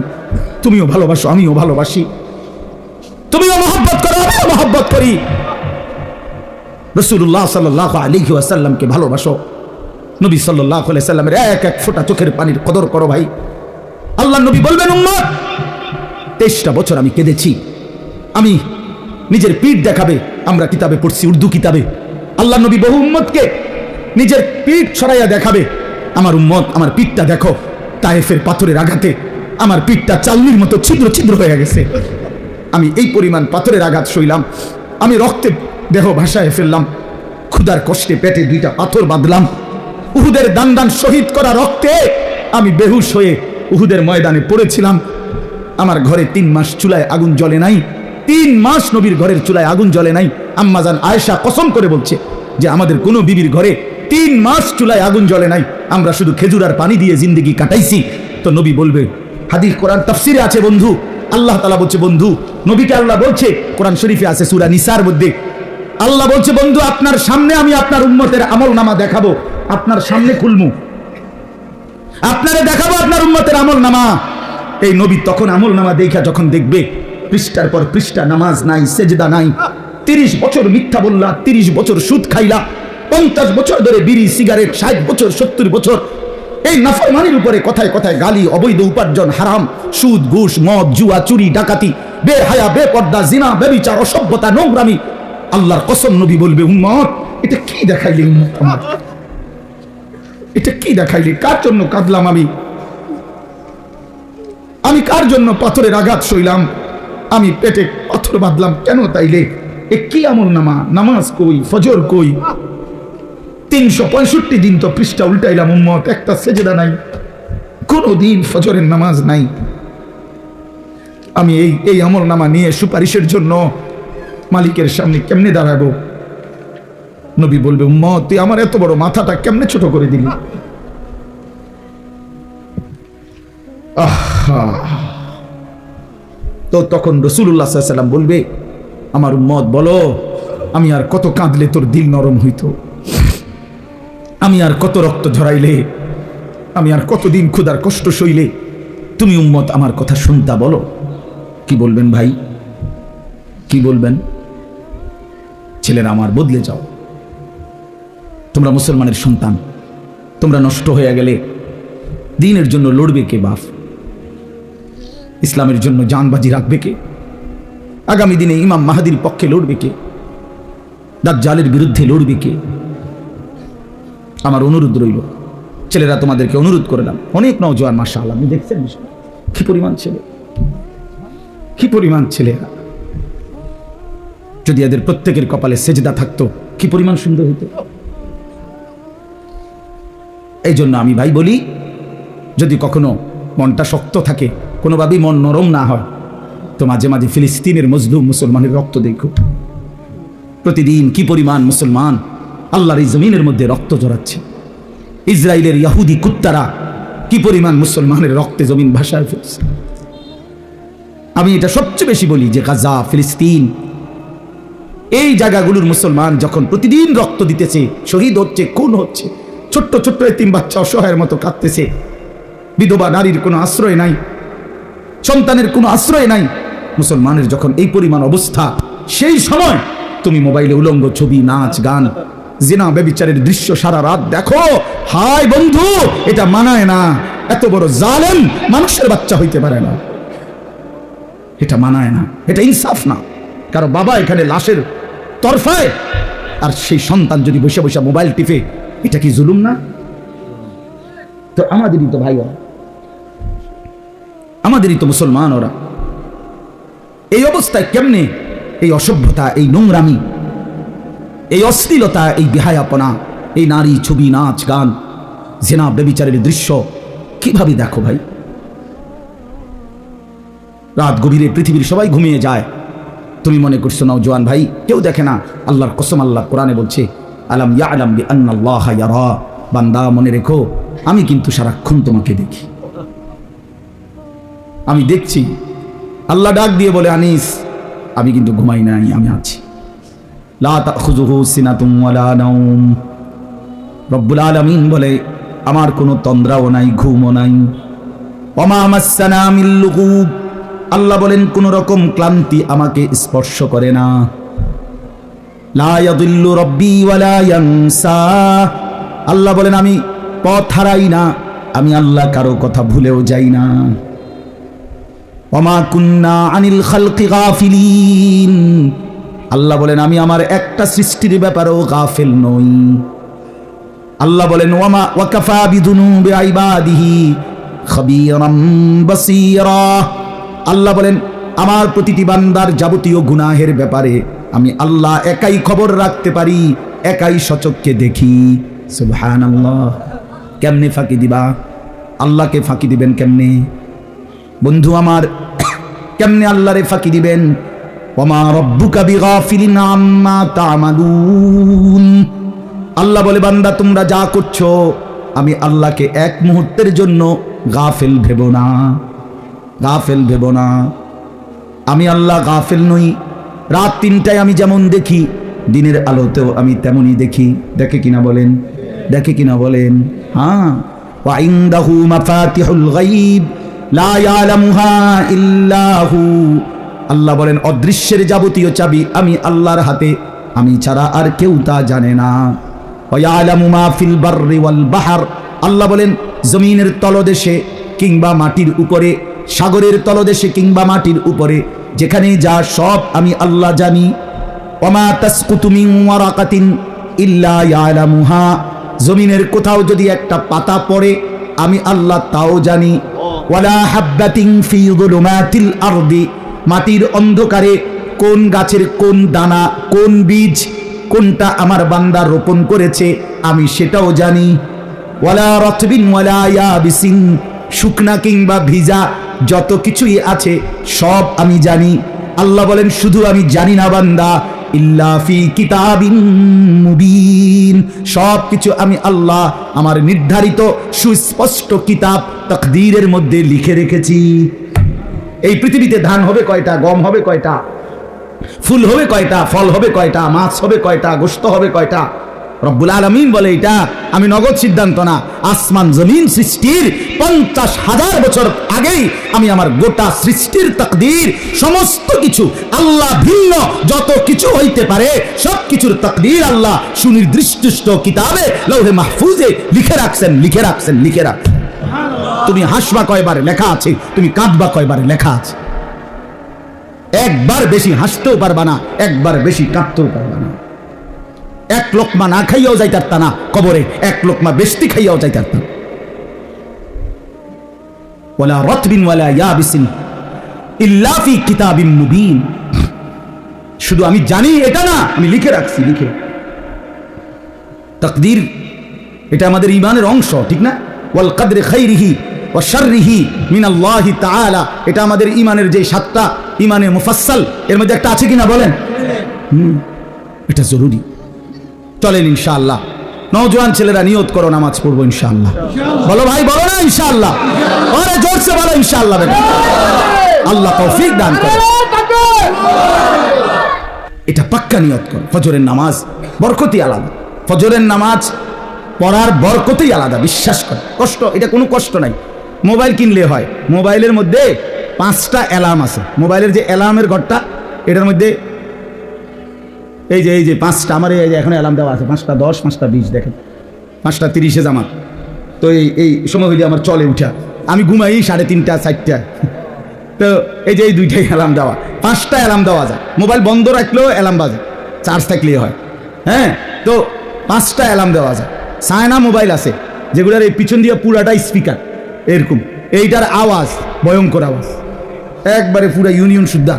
তুমিও ভালোবাসো, আমিও ভালোবাসি, তুমিও মহব্বত করো, আমিও মহব্বত করি। রাসূলুল্লাহ সাল্লাল্লাহু আলাইহি ওয়াসাল্লামকে ভালোবাসো, নবী সাল্লাল্লাহু আলাইহি ওয়াসাল্লামের এক এক ফোঁটা চোখের পানির কদর করো ভাই। আল্লাহর নবী বলবেন, উম্মত 23টা বছর আমি কেঁদেছি, আমি নিজের পিঠ দেখাবে, আমরা কিতাবে পড়ছি, উর্দু কিতাবে আল্লাহর নবী বহু উম্মতকে নিজের পিঠ ছড়াইয়া দেখাবে, আমার উম্মত আমার পিঠটা দেখো, তায়েফের পাথরের আঘাতে আমার পিঠটা চালনির মতো ছিদ্র ছিদ্র হয়ে গেছে, আমি এই পরিমাণ পাথরের আঘাত সইলাম, আমি রক্তে দেহ ভাসায় ফেললাম, ক্ষুধার কষ্টে পেটে 2টা পাথর বাঁধলাম, উহুদের দান দান শহীদ করা রক্তে আমি বেহুশ হয়ে উহুদের ময়দানে পড়েছিলাম, আমার ঘরে 3 মাস চুলায় আগুন জ্বলে নাই, 3 মাস নবীর ঘরের চুলায় আগুন জ্বলে নাই। আম্মাজান আয়েশা কসম করে বলছে যে আমাদের কোনো বিবির ঘরে 3 মাস চুলায় আগুন জ্বলে নাই, আমরা শুধু খেজুর আর পানি দিয়ে জিন্দেগি কাটাইছি। তো নবী বলবে, হাদিস কোরআন তাফসিরে আছে বন্ধু, আল্লাহ তাআলা বলছে, বন্ধু নবীকে আল্লাহ বলছে, কোরআন শরীফে আছে সূরা নিসার মধ্যে, আল্লাহ বলছে, বন্ধু আপনার সামনে আমি আপনার উম্মতের আমলনামা দেখাবো, আপনার সামনে খুলমু, আপনারে দেখাবো আপনার উম্মতের আমলনামা। এই নবী তখন আমলনামা দেখা যখন দেখবে পৃষ্ঠার পর পৃষ্ঠা নামাজ নাই, সেজদা নাই, 30 বছর মিথ্যা বললা, 30 বছর সুদ খাইলা, 50 বছর ধরে বিড়ি সিগারেট, 60 বছর 70 বছর এই নাফরমানির উপরে কথায় কথায় গালি, অবৈধ উপার্জন, হারাম, সুদ, ঘুষ, মদ, জুয়া, চুরি, ডাকাতি, বেহায়া, বেপর্দা, জিনা, ব্যভিচার, অসভ্যতা, নোংরামি। আল্লাহর কসম নবী বলবে, উম্মত এটা কি দেখাইলি, উম্মত আমার এটা কি দেখাইলি? কার জন্য কাঁদলাম আমি কার জন্য পাথরের আঘাত সইলাম, আমি পেটে পাথর বাঁধলাম কেন? তাইলে এ কি আমলনামা? নামাজ কই, ফজর কই, 365 দিন তো পৃষ্ঠা উল্টাইলাম উম্মত, একটা সেজদা নাই, কোনো দিন ফজরের নামাজ নাই। আমি এই আমলনামা নিয়ে সুপারিশের জন্য মালিকের সামনে কেমনে দাঁড়াবো? নবী বলবে, উম্মত তুই আমার এত বড় মাথাটা কেমনে ছোট করে দিলি? তো তখন রাসূলুল্লাহ সাল্লাল্লাহু আলাইহি ওয়াসাল্লাম বলবে, আমার উম্মত বলো, আমি আর কত কাঁদলে তোর দিল নরম হইতো, আমি আর কত রক্ত ঝরাইলে, আমি আর কতদিন ক্ষুধার কষ্ট সইলে তুমি উম্মত আমার কথা শুনতা? বলো কি বলবেন ভাই, কি বলবেন? ছেলেরা আমার, বদলে যাও, তোমরা মুসলমানের সন্তান, তোমরা নষ্ট হয়ে গেলে দ্বীনের জন্য লড়বে কে বাপ? ইসলামের জন্য জানবাজি রাখবে কে? আগামী দিনে ইমাম মাহদীর পক্ষে লড়বে কে? দাজ্জালের বিরুদ্ধে লড়বে কে? আমার অনুরোধ রইল, ছেলেরা তোমাদেরকে অনুরোধ করলাম, অনেক নওজোয়ান মাশাআল্লাহ, আপনি দেখছেন কি পরিমাণ ছেলে, কি পরিমাণ ছেলেরা, যদি এদের প্রত্যেকের কপালে সেজদা থাকতো কি পরিমাণ সুন্দর হতো। এই জন্য আমি ভাই বলি, যদি কখনো মনটা শক্ত থাকে, কোনোভাবেই মন নরম না হয়, তো মাঝে মাঝে ফিলিস্তিনের মজলুম মুসলমানের রক্ত দেখো। প্রতিদিন কি পরিমাণ মুসলমান আল্লাহর এই জমিনের মধ্যে রক্ত জড়াচ্ছে। ইসরায়েলের ইহুদি কুত্তারা কি পরিমাণ মুসলমানের রক্তে জমিন ভাসায় ফেলছে। আমি এটা সবচেয়ে বেশি বলি যে গাজা, ফিলিস্তিন, এই জায়গাগুলোর মুসলমান যখন প্রতিদিন রক্ত দিতেছে, শহীদ হচ্ছে, খুন হচ্ছে, ছোট্ট ছোট্ট এতিম বাচ্চা অসহায়ের মতো কাঁদতেছে, বিধবা নারীর কোনো আশ্রয় নাই, সন্তানের কোনো আশ্রয় নাই, মুসলমানের যখন এই পরিমাণ অবস্থা, সেই সময় তুমি মোবাইলে উলঙ্গ ছবি, নাচ গান, জিনা ব্যভিচারের দৃশ্য সারা রাত দেখো। হায় বন্ধু, এটা মানায় না। এত বড় জালেম মানুষের বাচ্চা হইতে পারে না, এটা মানায় না, এটা ইনসাফ না। কারো বাবা এখানে লাশের তরফায়, আর সেই সন্তান যদি বসে বসে মোবাইল টিপে, এটা কি জুলুম না? তো আমাদেরই তো ভাই ওরা, আমাদেরই তো মুসলমান ওরা। এই অবস্থায় কেমনে এই অসভ্যতা, এই নোংরামি, এই অশ্লীলতা, এই বেহায়াপনা, এই নারী ছবি, নাচ গান, জিনা ব্যভিচারের দৃশ্য কিভাবে দেখো ভাই? রাত গভীরে পৃথিবীর সবাই ঘুমিয়ে যায়, তুমি মনে করছো নওজোয়ান ভাই কেউ দেখে না? আল্লাহর কসম, আল্লাহ কোরআনে বলছে, আলাম ইয়ালাম বিআন্নাল্লাহা ইয়ারা, বান্দা মনে রেখো আমি কিন্তু সারাক্ষণ তোমাকে দেখি, আমি দেখছি। আল্লাহ ডাক দিয়ে বলে, আনিস আমি কিন্তু ঘুমাই নাই, আমি আছি। লা তাখুযুহু সিনাতুম ওয়ালা নাওম, রব্বুল আলামিন বলে আমার কোনো তন্দ্রাও নাই, ঘুমও নাই। ওমা মাসসানা মিন লুগুব, আল্লাহ বলেন কোন রকম ক্লান্তি আমাকে স্পর্শ করে না। লা ইয়াদিল্লু রাব্বি ওয়ালা ইয়ানসা, আল্লাহ বলেন আমি পথ হারাই না, আমি আল্লাহ কারো কথা ভুলেও যাই না। ওমা কুন্না আনিল খালকি গাফিলিন, আল্লাহ বলেন আমি আমার একটা সৃষ্টির ব্যাপারেও গাফিল নই। আল্লাহ বলেন ওয়ামা ওয়াকাফা বিদুনুবি ইবাদিহি খাবীরাম বাসীরা, আল্লাহ বলেন আমার প্রতিটি বান্দার যাবতীয় গুনাহের ব্যাপারে আমি আল্লাহ একাই খবর রাখতে পারি, একাই সচক্ষে দেখি। সুবহানাল্লাহ। কেমনে ফাঁকি দিবা? আল্লাহকে ফাঁকি দিবেন কেমনে? বন্ধু আমার, কেমনে আল্লাহরে ফাঁকি দিবেন? ওমা রব্বুকা বিগাফিলিন আম্মা তা'মালুন, আল্লাহ বলে বান্দা তোমরা যা করছো আমি আল্লাহকে এক মুহূর্তের জন্য গাফিল ভেবো না, গাফিল ভেবো না। আমি আল্লাহ গাফিল নই। রাত ৩টায় আমি যেমন দেখি, দিনের আলোতেও আমি তেমনই দেখি। দেখে কিনা বলেন? দেখে কিনা বলেন? হ্যাঁ। ওয়া ইনদাহু মাফাতিহুল গায়ব লা ইয়ালামুহা ইল্লা হু, আল্লাহ বলেন অদৃশ্যের যাবতীয় চাবি আমি আল্লাহর হাতে, আমি ছাড়া আর কেউ তা জানে না। ওয়া ইয়ালামু মা ফিল বাররি ওয়াল বাহর, আল্লাহ বলেন জমিনের তলদেশে কিংবা মাটির উপরে, সাগরের তলদেশে কিংবা মাটির উপরে, যেখানে যা সব আমি আল্লাহ জানি। ওমা তাসকুতু মিন ওয়ারাকাতিন ইল্লা ইয়ালামুহা, জমিনের কোথাও যদি একটা পাতা পড়ে আমি আল্লাহ তাও জানি। ওয়ালা হাববাতিন ফি যুলুমাতিল আরদি, মাটির অন্ধকারে কোন গাছের কোন দানা, কোন বীজ, কোনটা আমার বান্দা রোপণ করেছে আমি সেটাও জানি। ওয়ালা রাতবিন ওয়ালা ইয়াবিসিন, শুকনা কিংবা ভিজা যত কিছুই আছে সব আমি জানি। আল্লাহ বলেন শুধু আমি জানি না বান্দা, ইল্লা ফি কিতাবিন মুবিন, সব কিছু আমি আল্লাহ আমার নির্ধারিত সুস্পষ্ট কিতাব তাকদীরের মধ্যে লিখে রেখেছি। এই পৃথিবীতে ধান হবে কয়টা, গম হবে কয়টা, ফুল হবে কয়টা, ফল হবে কয়টা, মাছ হবে কয়টা, গোশত হবে কয়টা, রব্বুল আলামিন বলে এটা আমি নগদ সিদ্ধান্ত না। আসমান জমিন সৃষ্টির 50,000 বছর আগেই আমি আমার গোটা সৃষ্টির তাকদীর, সমস্ত কিছু আল্লাহ ভিন্ন যত কিছু হইতে পারে সব কিছুর তাকদীর আল্লাহ সুনির্দিষ্ট কিতাবে লৌহে মাহফুজে লিখে রাখছেন, লিখে রাখছেন, লিখে রাখছেন। তুমি হাসবা কয়বারে লেখা আছে, তুমি কাঁদবা কয়বারে লেখা আছে। একবার বেশি হাসতেও পারবা না, একবার বেশি কাঁদতেও পারবা না। এক লোকমা না খাইয়াও যাইতারতা না কবরে, এক লোকমা বেশি খাইয়াও যাইতারতা। ওয়ালা রাতবিন ওয়ালা ইয়াবিসিন ইল্লা ফি কিতাবিন মুবিন, শুধু আমি জানি এটা না, আমি লিখে রাখছি, লিখে। তাকদীর এটা আমাদের ঈমানের অংশ, ঠিক না? ওয়াল কদরি খাইরিহি ওয়া শাররিহি মিনাল্লাহি তাআলা, এটা আমাদের ঈমানের যে 7টা ঈমানে মুফাসসাল এর মধ্যে একটা আছে কিনা বলেন? এটা জরুরি। চলেন ইনশাআল্লাহ নওজোয়ান ছেলেরা নিয়ত করো, নামাজ পড়বো ইনশাআল্লাহ। বলো ভাই, বলো না ইনশাআল্লাহ? আরে জোরসে বলো ইনশাআল্লাহ। আল্লাহ তৌফিক দান করে। এটা পাক্কা নিয়ত করো। ফজরের নামাজ বরকতই আলাদা, ফজরের নামাজ পড়ার বরকতই আলাদা, বিশ্বাস করো। কষ্ট, এটা কোনো কষ্ট নাই। মোবাইল কিনলে হয়, মোবাইলের মধ্যে 5টা অ্যালার্ম আছে। মোবাইলের যে অ্যালার্মের ঘরটা, এটার মধ্যে এই যে 5টা, আমার এই যে এখন অ্যালার্ম দেওয়া আছে 5টা 10, 5টা 20, দেখেন 5টা 30 জামাত। তো এই সময় হইলে আমার চলে উঠা, আমি ঘুমাই 3:30 4টা। তো এই যে এই 2টাই অ্যালার্ম দেওয়া, 5টা অ্যালার্ম দেওয়া যায়। মোবাইল বন্ধ রাখলেও অ্যালার্ম বাজে, চার্জ থাকলেই হয়। হ্যাঁ, তো 5টা অ্যালার্ম দেওয়া যায়। চায়না মোবাইল আছে যেগুলোর এই পিছন দিয়ে পুরাটা স্পিকার এরকম, এইটার আওয়াজ ভয়ঙ্কর আওয়াজ, একবারে পুরা ইউনিয়ন শুদ্ধা,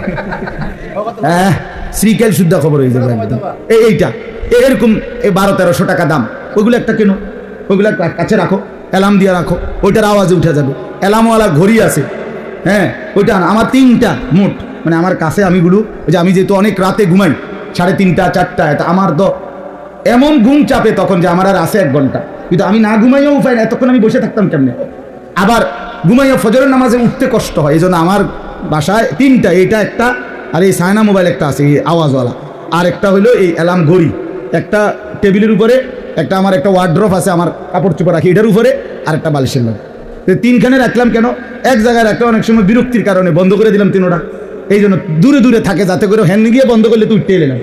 হ্যাঁ শ্রীকাল শুদ্ধা খবর হয়ে যাবে একদম। এইটা এরকম 1200-1300 টাকা দাম। ওইগুলো একটা কেন, ওইগুলো কাছে রাখো, অ্যালার্ম দিয়ে রাখো, ওইটার আওয়াজে উঠে যাবে। অ্যালার্মওয়ালা ঘড়ি আছে, হ্যাঁ ওইটা আমার 3টা মোট, মানে আমার কাছে আমিগুলো, ওই যে আমি যেহেতু অনেক রাতে ঘুমাই 3:30 4টা, এটা আমার তো এমন ঘুম চাপে তখন যে আমার আর আছে 1 ঘন্টা, কিন্তু আমি না ঘুমাইও উপায় না, এতক্ষণ আমি বসে থাকতাম কেমনে। আবার ঘুমাইয়া ফজরের নামাজে উঠতে কষ্ট হয়, এই জন্য আমার বাসায় 3টা, এইটা একটা, আর এই সায়না মোবাইল একটা আছে এই আওয়াজওয়ালা, আর একটা হলো এই অ্যালার্ম ঘড়ি, একটা টেবিলের উপরে, একটা আমার একটা ওয়ার্ড্রপ আছে আমার কাপড় চোপড় রাখি এটার উপরে, আর একটা বালিশের মধ্যে। 3খানে রাখলাম কেন, এক জায়গায় রাখলে অনেক সময় বিরক্তির কারণে বন্ধ করে দিলাম 3টা, এই জন্য দূরে দূরে থাকে, যাতে করে হ্যান্ড গিয়ে বন্ধ করলে তুই উঠতে এলে না।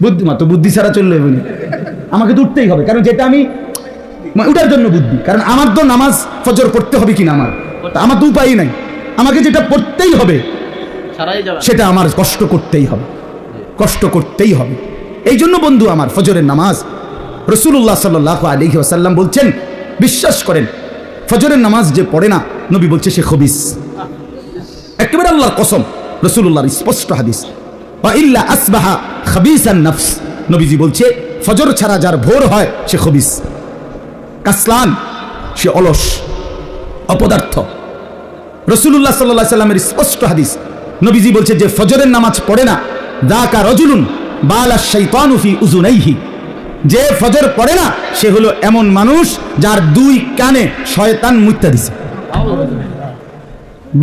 বুদ্ধিমা তো বুদ্ধি ছাড়া চললে হবে না, আমাকে তো উঠতেই হবে, কারণ যেটা আমি উঠার জন্য বুদ্ধি, কারণ আমার তো নামাজ ফজর পড়তে হবে কিনা, আমার তো উপায় নাই, আমাকে যেটা পড়তেই হবে সেটা আমার কষ্ট করতেই হবে, কষ্ট করতেই হবে। এই জন্য বন্ধু আমার, ফজরের নামাজ রাসূলুল্লাহ সাল্লাল্লাহু আলাইহি ওয়াসাল্লাম বলছেন, বিশ্বাস করেন ফজরের নামাজ যে পড়ে না, নবী বলছে সে খবিস। একেবারে আল্লাহর কসম, রাসূলুল্লাহর স্পষ্ট হাদিস, ওয়া ইল্লা আসবাহা খাবিসান নফস, নবীজি বলছে ফজর ছাড়া যার ভোর হয় সে খবিস, কাসলান, সে অলস, অপদার্থ। রাসূলুল্লাহ সাল্লাল্লাহু আলাইহি ওয়াসাল্লামের স্পষ্ট হাদিস, নবীজি বলছে যে ফজরের নামাজ পড়ে না, যাকা রাজুলুন বালা শাইতানু ফি উযুনাইহি, যে ফজর পড়ে না সে হলো এমন মানুষ যার 2 কানে শয়তান মুত্তা দিছে।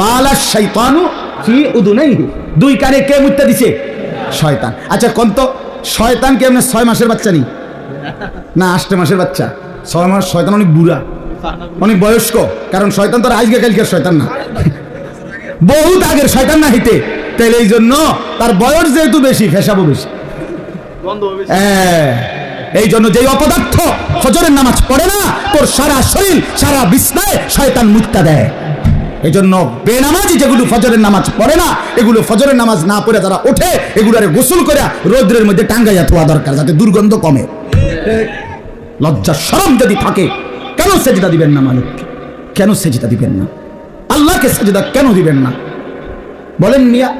বালা শাইতানু ফি উযুনাইহি, 2 কানে কে মুত্তা দিছে? শয়তান। আচ্ছা কোন তো শয়তান কি এমনি 6 মাসের বাচ্চা নি না 8 মাসের বাচ্চা? 6 মাস শয়তান অনেক বুড়া, অনেক বয়স্ক, কারণ শয়তান তো আজকে কালকের শয়তান না, বহুত আগের শয়তান না হইতে, তাইলে এই জন্য তার বয়স যেহেতু বেশি, ফেসাবো বেশি। এই জন্য যেই অপদার্থ ফজরের নামাজ পড়ে না, তোর সারা শরীর সারা বিছনায় শয়তান মুত্তা দেয়। এই জন্য বেনামাজি যেগুলো ফজরের নামাজ পড়ে না, এগুলো ফজরের নামাজ না পড়ে যারা ওঠে, এগুলোরে গোসল করে রৌদ্রের মধ্যে টাঙ্গাইয়া থোয়া দরকার, যাতে দুর্গন্ধ কমে। লজ্জা শরম যদি থাকে, কেন সেজদা দিবেন না মালিককে? কেন সেজদা দিবেন না আল্লাহকে? সেজদা কেন দিবেন না বলেন মিয়া?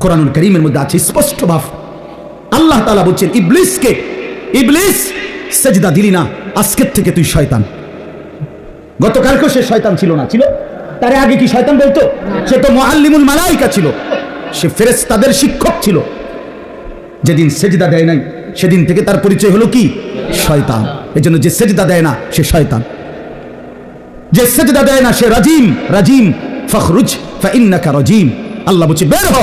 কোরআনুল কারীমের মধ্যে আছে স্পষ্ট ভাব, আল্লাহ তাআলা বলছেন ইবলিসকে, ইবলিস সেজদা দিলি না, আজকের থেকে তুই শয়তান। গতকালকেও সে শয়তান ছিল না? ছিল। তার আগে কি শয়তান বলতো? সে তো মুআল্লিমুল মালাইকা ছিল, সে ফেরেশতাদের শিক্ষক ছিল। যেদিন সেজদা দেয় নাই, সেদিন থেকে তার পরিচয় হলো কি? শয়তান। এজন্য যে সেজদা দেয় না সে শয়তান, যে সেজদা দেয় না সে রাজিম। রাজিম ফখরুজ ফাইন্নাকা রাজিম, আল্লাহ বলছে বের হ,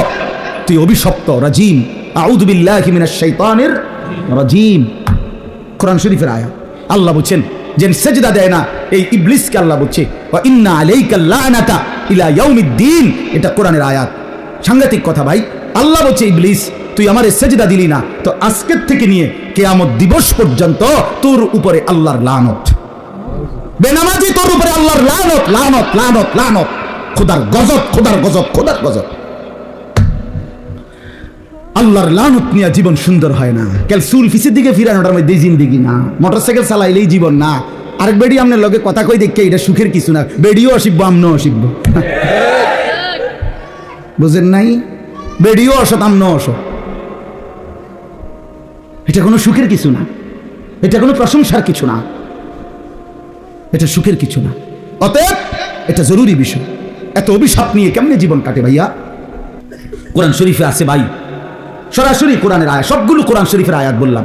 তুই অভিশপ্ত, রাজিম। আউযু বিল্লাহি মিনাশ শাইতানির রাজিম, কোরআন শরীফের আয়াত। আল্লাহ বলছেন যে সেজদা দেয় না এই ইবলিসকে আল্লাহ বলছে ওয়া ইন্না আলাইকাল লানাতা ইলা ইয়াউমিদ্দিন, এটা কোরআনের আয়াত। সাংঘাতিক কথা ভাই। আল্লাহ বলছে ইবলিস তুই আমারে সেজদা দিলি না, তো আজকের থেকে নিয়ে কিয়ামত দিবস পর্যন্ত তোর উপরে আল্লাহর লানত। বেনামাজি তোর উপরে আল্লাহর লানত, লানত, লানত, লানত, খোদার গজব, খোদার গজব, খোদার গজব। আল্লাহর লানত নিয়ে জীবন সুন্দর হয় না। কেল চুল ফিসের দিকে ফিরানোটার মধ্যে জিন্দেগি না। মোটরসাইকেল চালাইলেই জীবন না। আরেক বেডি আপনার লগে কথা কই দেখে এটা সুখের কিছু না। বেডিও অসিব্য, আমনও অসিব্য। বুঝেন নাই? বেডিও অসৎ, আমনও অসৎ। এটা কোনো সুখের কিছু না, এটা কোনো প্রশংসার কিছু না, এটা সুখের কিছু না। অতএব এটা জরুরি বিষয়। এত অভিশাপ নিয়ে কেমনে জীবন কাটে ভাইয়া? কোরআন শরীফে আছে ভাই, সরাসরি কোরআনের আয়াত, সবগুলো কোরআন শরীফের আয়াত বললাম।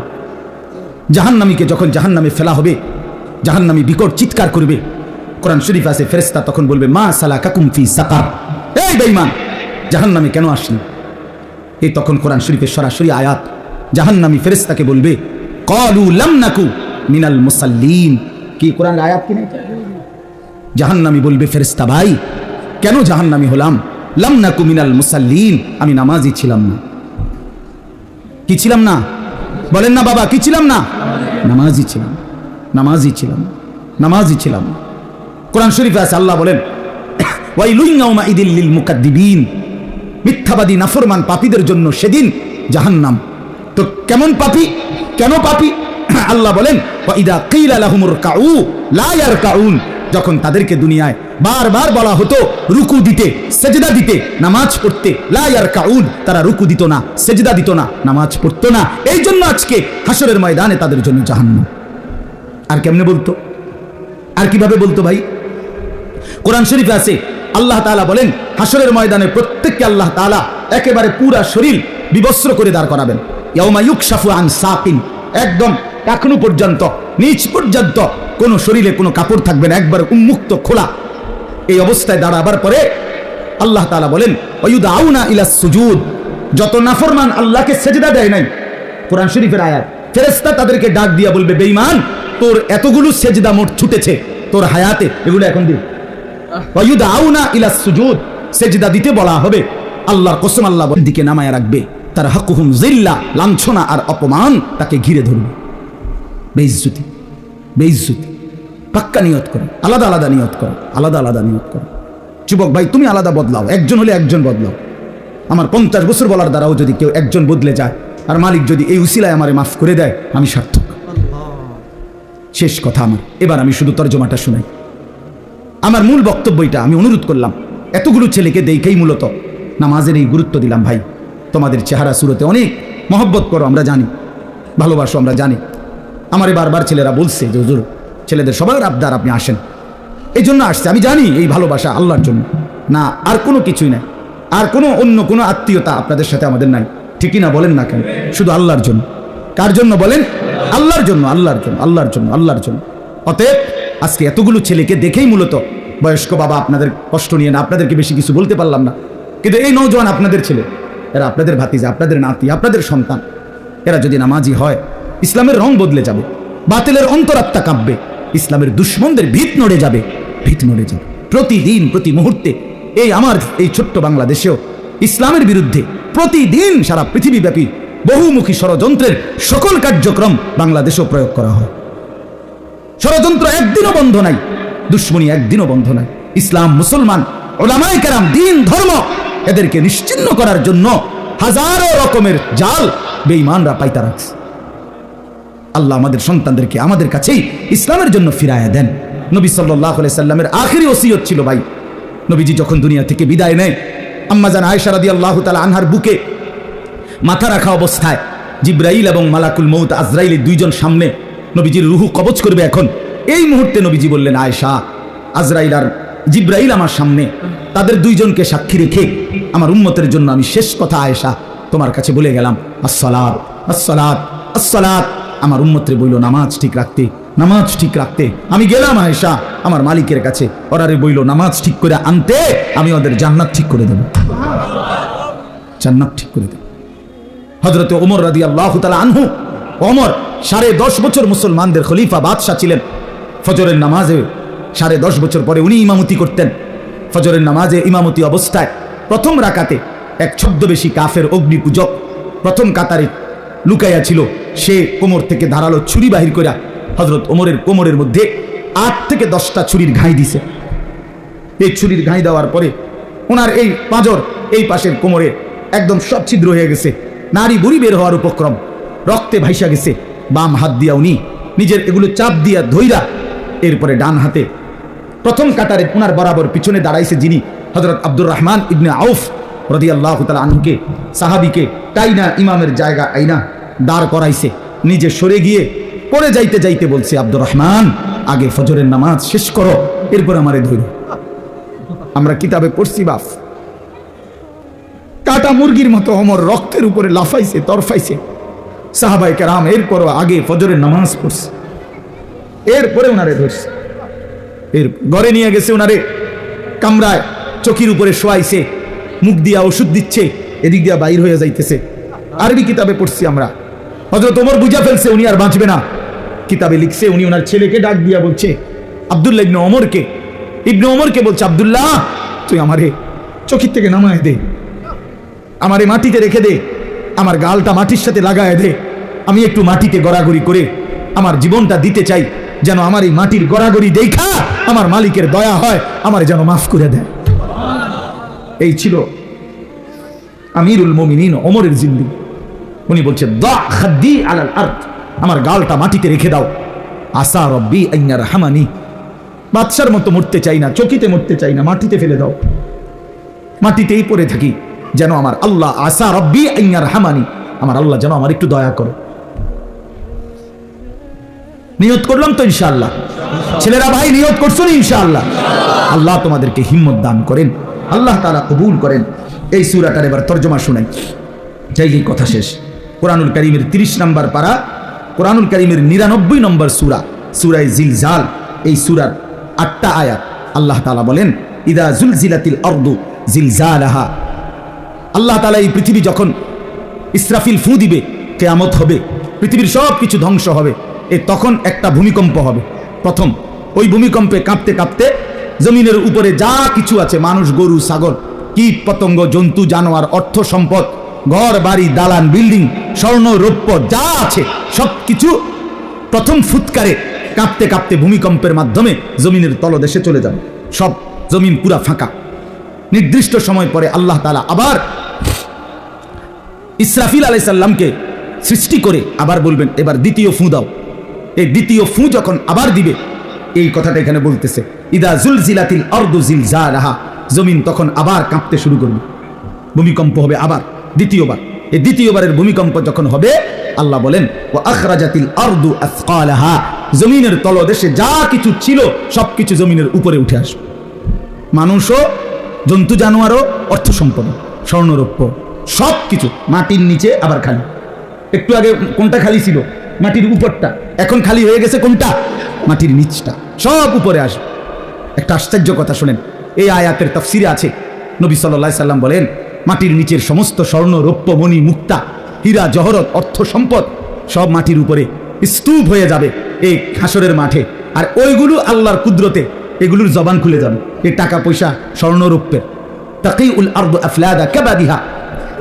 জাহান্নামীকে যখন জাহান্নামে ফেলা হবে, জাহান্নামী বিকট চিৎকার করবে। কোরআন শরীফ আছে, ফেরেশতা তখন বলবে মা সালাকাকুম ফি সাকার, এই বেঈমান জাহান্নামে কেন আসলি? এই তখন কোরআন শরীফের সরাসরি আয়াত। জাহান্নামী ফেরেশতাকে বলবে ক্বালু লাম নাকু মিনাল মুসাল্লিন। কি কোরআন আয়াত কি না? জাহান্নামী বলবে ফেরেশতা ভাই কেন জাহান্নামী হলাম? লাম নাকু মিনাল মুসাল্লিন, আমি নামাজি ছিলাম না। কি ছিলাম না? বলেন না বাবা, কি ছিলাম না? নামাজি ছিলাম, নামাজি ছিলাম, নামাজি ছিলাম। কোরআন শরীফে আছে, আল্লাহ বলেন ওয়াইলুন ইয়াউমাইদিল লিল মুকাদ্দিবিন, মিথ্যাবাদী নাফরমান পাপীদের জন্য সেদিন জাহান্নাম। তো কেমন পাপী, কেন পাপী? আল্লাহ বলেন ওয়াইদা কিলা লাহুমুর কাউ লা ইয়ারকাউন, যখন তাদেরকে দুনিয়ায় বারবার বলা হতো রুকু দিতে, সেজদা দিতে, নামাজ পড়তে, লা ইয়ারকাউন, তারা রুকু দিত না, সেজদা দিত না, নামাজ পড়তো না। এই জন্য আজকে হাসরের ময়দানে তাদের জন্য জাহান্নাম। আর কেমনে বলতো? আর কিভাবে বলতো ভাই? কোরআন শরীফে আছে, আল্লাহ তাআলা বলেন হাসরের ময়দানে প্রত্যেককে আল্লাহ তাআলা একেবারে পুরা শরীর বিবস্ত্র করে দাঁড় করাবেন। ইয়াউমা ইউকশাফু আন সাকিন, একদম টাকনু পর্যন্ত, নিচ পর্যন্ত কোনো শরীরে কোনো কাপড় থাকবে না, একবার উন্মুক্ত খোলা। এই অবস্থায় দাঁড়াবার পরে আল্লাহ তাআলা বলেন ওয়ায়ুদাউনা ইলাস সুজুদ, যত নাফরমান আল্লাহকে সেজদা দেয় নাই, কোরআন শরীফের আয়াত, ফেরেশতা তাদেরকে ডাক দিয়া বলবে বেঈমান তোর এতগুলো সেজদা মোট ছুটেছে তোর হায়াতে, এগুলো এখন দে। ওয়ায়ুদাউনা ইলাস সুজুদ, সেজদা দিতে বলা হবে। আল্লাহর কসম, আল্লাহ দিকে নামায়া রাখবে, তার হাকুহুম জিল্লা, লাঞ্ছনা আর অপমান তাকে ঘিরে ধরবে। বেইজ্জতি, বেইজ্জতি। পাক্কা নিয়ত করো, আলাদা আলাদা নিয়ত করো, আলাদা আলাদা নিয়ত করো। যুবক ভাই তুমি আলাদা বদলাও, একজন হলে একজন বদলাও। আমার 50 বছর বলার দ্বারাও যদি কেউ একজন বদলে যায়, আর মালিক যদি এই উসিলায় আমারে মাফ করে দেয়, আমি সার্থক। শেষ কথা আমার, এবার আমি শুধু তর্জমাটা শুনাই। আমার মূল বক্তব্যটা আমি অনুরোধ করলাম, এতগুলো ছেলেকে দেখেই মূলত নামাজের এই গুরুত্ব দিলাম। ভাই তোমাদের চেহারা সুরতে অনেক মহব্বত করো, আমরা জানি, ভালোবাসো, আমরা জানি। আমারে বারবার ছেলেরা বলছে যে হুজুর ছেলেদের সবার আবদার আপনি আসেন, এই জন্য আসছে। আমি জানি এই ভালোবাসা আল্লাহর জন্য না, আর কোনো কিছুই নাই, আর কোনো অন্য কোনো আত্মীয়তা আপনাদের সাথে আমাদের নাই, ঠিকই না? বলেন না কেন? শুধু আল্লাহর জন্য। কার জন্য বলেন? আল্লাহর জন্য, আল্লাহর জন্য, আল্লাহর জন্য, আল্লাহর জন্য। অতএব আজকে এতগুলো ছেলেকে দেখেই মূলত বয়স্ক বাবা আপনাদের কষ্ট নিয়ে না, আপনাদেরকে বেশি কিছু বলতে পারলাম না, কিন্তু এই নওজোয়ান আপনাদের ছেলে, এরা আপনাদের ভাতিজা, আপনাদের নাতি, আপনাদের সন্তান। এরা যদি নামাজি হয় ইসলামের রং বদলে যাবে, বাতিলের অন্তরাত্মা কাঁপবে, ইসলামের দুশ্মনদের ভিত নড়ে যাবে, ভিত নড়ে যাবে। প্রতিদিন প্রতি মুহূর্তে এই আমার এই ছোট্ট বাংলাদেশেও ইসলামের বিরুদ্ধে প্রতিদিন সারা পৃথিবীব্যাপী বহুমুখী ষড়যন্ত্রের সকল কার্যক্রম বাংলাদেশেও প্রয়োগ করা হয়। ষড়যন্ত্র একদিনও বন্ধ নাই, দুশ্মনী একদিনও বন্ধ নাই। ইসলাম, মুসলমান, উলামায়ে কেরাম, দিন, ধর্ম, এদেরকে নিশ্চিহ্ন করার জন্য হাজারো রকমের জাল বেঈমানরা পাইতা রাখছে। আল্লাহ আমাদের সন্তানদেরকে আমাদের কাছেই ইসলামের জন্য ফিরায়া দেন। নবী সাল্লাল্লাহু আলাইহি সাল্লামের আখিরি ওসিয়ত ছিল ভাই, নবীজি যখন দুনিয়া থেকে বিদায় নেয়, আম্মা জান আয়েশা রাদিয়াল্লাহু তাআলা আনহার বুকে মাথা রাখা অবস্থায় জিবরাইল এবং মালাকুল মউত আজরাইল দুইজন সামনে নবীজির রূহ কবজ করবে। এখন এই মুহূর্তে নবীজি বললেন আয়েশা, আজরাইল আর জিবরাইল আমার সামনে, তাদের দুইজনকে সাক্ষী রেখে আমার উম্মতের জন্য আমি শেষ কথা আয়েশা তোমার কাছে বলে গেলাম, আসসালাত আসসালাত আসসালাত। আমার উম্মতরে বইল নামাজ ঠিক রাখতে, নামাজ ঠিক রাখতে। আমি গেলাম আয়েশা আমার মালিকের কাছে, ওরারে বইল নামাজ ঠিক করে আনতে, আমি ওদের জান্নাত ঠিক করে দেব, জান্নাত ঠিক করে দেব। হযরত ওমর রাদিয়াল্লাহু তাআলা আনহু, ওমর 10.5 বছর মুসলমানদের খলিফা বাদশাহ ছিলেন। ফজরের নামাজে 10.5 বছর পরে উনি ইমামতি করতেন। ফজরের নামাজে ইমামতি অবস্থায় প্রথম রাকাতে এক ছদ্মবেশী কাফের অগ্নি পূজক প্রথম কাতারে লুকাইয়া ছিল, সে কোমর থেকে ধারালো ছুরি বাহির করে হযরত ওমরের কোমরের মধ্যে 8 থেকে 10টা ছুরির ঘাই দিছে। এই ছুরির ঘাই দেওয়ার পরে ওনার এই পাঁজর, এই পাশের কোমরে একদম সব ছিদ্র হয়ে গেছে, নাড়ি বুড়ি বের হওয়ার উপক্রম, রক্তে ভাইসা গেছে। বাম হাত দিয়া উনি নিজের এগুলো চাপ দিয়া ধইরা এরপরে ডান হাতে প্রথম কাতারে ওনার বরাবর পিছনে দাঁড়াইছে যিনি, হযরত আব্দুর রহমান ইবনে আউফ রাদিয়াল্লাহু তাআলা আনহুকে, সাহাবীকে টাইনা ইমামের জায়গা আইনা দাঁড় করাইছে, নিজে সরে গিয়ে পড়ে যাইতে যাইতে বলছে, আব্দুর রহমান, আগে ফজরের নামাজ শেষ করো, এরপর আমারে ধরো। আমরা কিতাবে পড়ছি বাপ, কাটা মুরগির মতো ওমর রক্তের উপরে লাফাইছে, তরফাইছে। সাহাবায়ে কেরাম এরপরও আগে ফজরের নামাজ পড়ছে, এরপরে ওনারে ধরছে। এর ঘরে নিয়ে গেছে, ওনারে কামরায় চকির উপরে শোয়াইছে, মুখ দিয়া ওষুধ দিচ্ছে, এদিক দিয়া বাইর হয়ে যাইতেছে। আরবি কিতাবে পড়ছি আমরা, হযরত ওমর বুঝা ফেলছে উনি আর বাঁচবে না। কিতাবে লিখছে উনি ওনার ছেলেকে ডাক দিয়া বলছে, আব্দুল্লাহ ইবনে ওমরকে বলছে, আব্দুল্লাহ, তুই আমারে চকির থেকে নামায় দে, আমারে মাটিতে রেখে দে, আমার গালটা মাটির সাথে লাগায় দে, আমি একটু মাটিতে গড়াগড়ি করে আমার জীবনটা দিতে চাই, যেন আমার এই মাটির গড়াগড়ি দেখা আমার মালিকের দয়া হয়, আমার যেন মাফ করে দেয়। এই ছিল আমিরুল মুমিনিন ওমরের জিন্দেগি। উনি বলছে, দা খাদ্দি আলাল আরদ, আমার গালটা মাটিতে রেখে দাও, আসা রব্বি আন ইয়ারহামানি, বাদশার মতো মরতে চাই না, চকিতে মরতে চাই না, মাটিতে ফেলে দাও, মাটিতেই পড়ে থাকি, যেন আমার আল্লাহ, আসা রব্বি আন ইয়ারহামানি, আমার আল্লাহ যেন আমার একটু দয়া করে। নিয়ত করলাম তো ইনশাআল্লাহ, ছেলেরা ভাই নিয়ত করছো না ইনশাআল্লাহ? আল্লাহ তোমাদেরকে হিম্মত দান করেন, আল্লাহ তাআলা কবুল করেন। এই সূরাটার এবার তরজমা শুনাই, চাইলেই কথা শেষ। কোরআনুল কারীমের 30 নম্বর পারা, কোরআনুল কারীমের 99 নম্বর সূরা, সূরা জিলজাল। এই সূরার 8টা আয়াত। আল্লাহ তাআলা বলেন, ইদা জুলজিলাতিল আরদু জিলজালাহা, আল্লাহ তাআলা এই পৃথিবী যখন ইসরাফিল ফু দিবে, কিয়ামত হবে, পৃথিবীর সব কিছু ধ্বংস হবে, তখন একটা ভূমিকম্প হবে। প্রথম ওই ভূমিকম্পে কাঁপতে কাঁপতে জমিনের উপরে যা কিছু আছে, মানুষ, গরু, ছাগল, কীট পতঙ্গ, জন্তু জানোয়ার, অর্থ সম্পদ, ঘর বাড়ি, দালান, বিল্ডিং, স্বর্ণ রৌপ্য যা আছে সব কিছু প্রথম ফুৎকারে কাঁপতে কাঁপতে ভূমিকম্পের মাধ্যমে জমিনের তলদেশে চলে যাবে, সব জমিন পুরা ফাঁকা। নির্দিষ্ট সময় পরে আল্লাহ তাআলা আবার ইসরাফিল আলাইহিস সালামকে সৃষ্টি করে আবার বলবেন, এবার দ্বিতীয় ফু দাও। এই দ্বিতীয় ফু যখন আবার দিবে, এই কথাটা এখানে বলতেছে, ইদা জুলজিলাতিল আরদু জিলজালাহা, জমিন তখন আবার কাঁপতে শুরু করবে, ভূমিকম্প হবে আবার দ্বিতীয়বার। এই দ্বিতীয়বারের ভূমিকম্প যখন হবে, আল্লাহ বলেন, ওয়া আখরাজাতিল আরদু আসকালাহা, জমিনের তলদেশে যা কিছু ছিল সবকিছু জমিনের উপরে উঠে আসবে, মানুষও, জন্তু জানোয়ারও, অর্থ সম্পদ, স্বর্ণরৌপ্য সব কিছু মাটির নিচে আবার খালি। একটু আগে কোনটা খালি ছিল? মাটির উপরটা। এখন খালি হয়ে গেছে কোনটা? মাটির নিচটা, সব উপরে আসবে। একটা আশ্চর্য কথা শুনেন, এই আয়াতের তাফসিরে আছে, নবী সাল্লাল্লাহু আলাইহি সাল্লাম বলেন, মাটির নিচের সমস্ত স্বর্ণ, রৌপ্য, মণি, মুক্তা, হীরা, জহরত, অর্থ সম্পদ সব মাটির উপরে স্তূপ হয়ে যাবে এই হাসরের মাঠে। আর ওইগুলো আল্লাহর কুদরতে এগুলোর জবান খুলে যাবে, এই টাকা পয়সা, স্বর্ণ, রৌপ্যের। তাকিউল আরদু আফলাদা কাবাদিহা,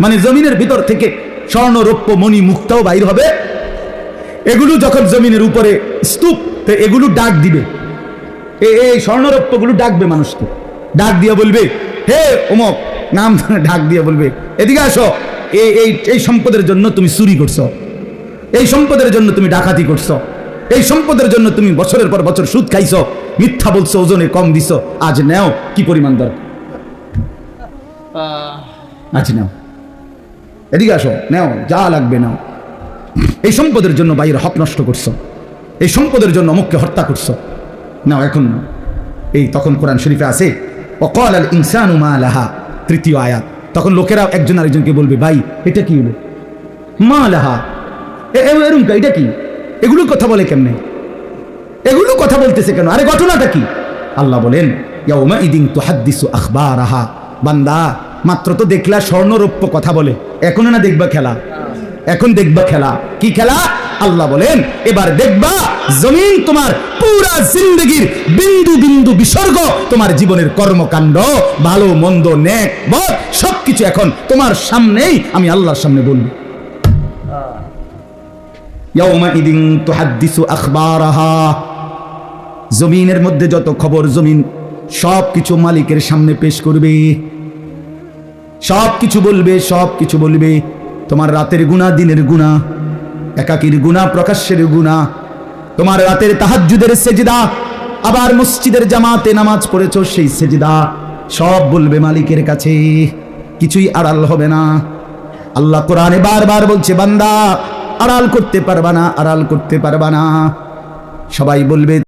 মানে জমিনের ভিতর থেকে স্বর্ণ, রৌপ্য, মণি, মুক্তাও বাইর হবে। এগুলো যখন জমিনের উপরে স্তূপ, তো এগুলো ডাক দিবে, এই স্বর্ণরৌপ্যগুলো ডাকবে মানুষকে, ডাক দিয়ে বলবে, হে অমুক, নাম ডাক দিয়ে বলবে, এদিকে আসো, এই সম্পদের জন্য তুমি চুরি করছো, এই সম্পদের জন্য তুমি ডাকাতি করছো, এই সম্পদের জন্য তুমি বছরের পর বছর সুদ খাইছো, মিথ্যা বলছো, ওজনে কম দিছো, আজ নেও কি পরিমাণ দরকার, আজ নাও, এদিকে আসো, নেও যা লাগবে নাও। এই সম্পদের জন্য বাইরের হক নষ্ট করছো, এই সম্পদের জন্য অমুককে হত্যা করছো, নাও এখন নাও। এই তখন কোরআন শরীফে আছে, ওয়াকালাল ইনসানু মা লাহা, 3য় আয়াত। তখন লোকেরা একজন আরেকজনকে বলবে, ভাই এটা কি হলো, মা লাহা, এরকম এটা কি, এগুলো কথা বলে কেমনে, এগুলো কথা বলতেছে কেন, আরে ঘটনাটা কি? আল্লাহ বলেন, ইয়াউমা ইদিন তুহাদ্দিসু আখবারাহা, বান্দা মাত্র তো দেখলা স্বর্ণরৌপ্য কথা বলে, এখন না দেখবা খেলা, এখন দেখবা খেলা। কি খেলা? আল্লাহ বলেন, এবার দেখবা জমিন তোমার পুরা জিন্দেগির বিন্দু বিন্দু বিসর্গ, তোমার জীবনের কর্মকাণ্ড, ভালো মন্দ, নেক বদ, সবকিছু এখন তোমার সামনেই আমি আল্লাহর সামনে বলবো। ইয়াউমা ইদিন তুহাদ্দিসু আখবারাহা, জমিনের মধ্যে যত খবর, জমিন সবকিছু মালিকের সামনে পেশ করবে, সবকিছু বলবে, সবকিছু বলবে। তোমার রাতের গুনাহ, দিনের গুনাহ, একাকীর গুনাহ, প্রকাশ্যের গুনাহ, তোমার রাতের তাহাজ্জুদের সেজদা, আবার মসজিদের জামাতে নামাজ পড়েছো সেই সেজদা, সব বলবে মালিকের কাছে। কিছুই আড়াল হবে না। আল্লাহ কোরআনে বারবার বলছে, বান্দা আড়াল করতে পারবা না, আড়াল করতে পারবা না। সবাই বলবে